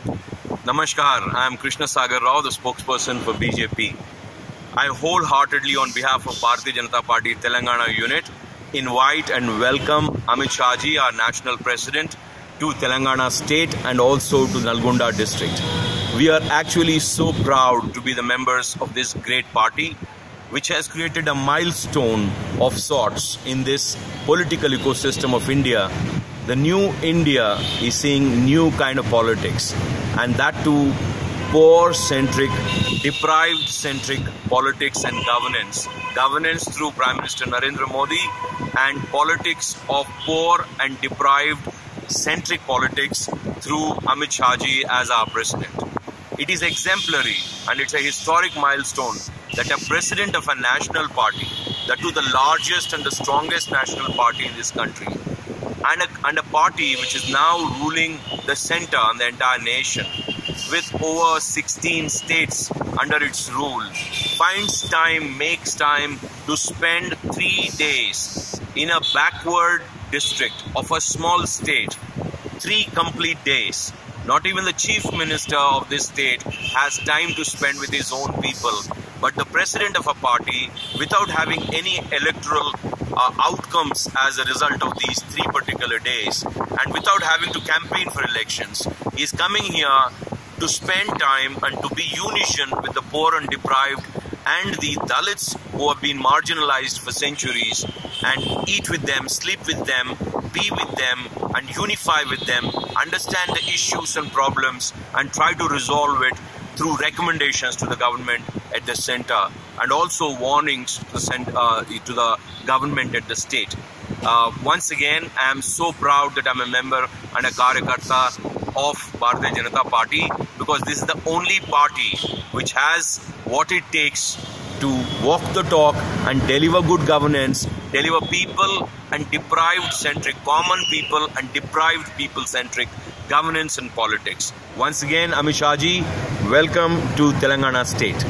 Namaskar, I am Krishna Sagar Rao, the spokesperson for BJP. I wholeheartedly, on behalf of Bharatiya Janata Party Telangana unit, invite and welcome Amit Shah ji, our national president, to Telangana state and also to Nalgonda district. We are actually so proud to be the members of this great party, which has created a milestone of sorts in this political ecosystem of India. The new India is seeing new kind of politics, and that too poor-centric, deprived-centric politics and governance. Governance through Prime Minister Narendra Modi and politics of poor and deprived-centric politics through Amit Shah ji as our president. It is exemplary and it's a historic milestone that a president of a national party, that too the largest and the strongest national party in this country, and a party which is now ruling the center and the entire nation with over 16 states under its rule, finds time, makes time to spend 3 days in a backward district of a small state, 3 complete days. Not even the chief minister of this state has time to spend with his own people, but the president of a party, without having any electoral outcomes as a result of these 3 particular days, and without having to campaign for elections, is coming here to spend time and to be unison with the poor and deprived and the Dalits who have been marginalized for centuries, and eat with them, sleep with them, be with them and unify with them, understand the issues and problems and try to resolve it through recommendations to the government at the center and also warnings to the government at the state. Once again, I am so proud that I am a member and a Karyakarta of Bharatiya Janata Party, because this is the only party which has what it takes to walk the talk and deliver good governance, deliver people and deprived-centric, common people and deprived people-centric governance and politics. Once again, Amit Shah ji, welcome to Telangana state.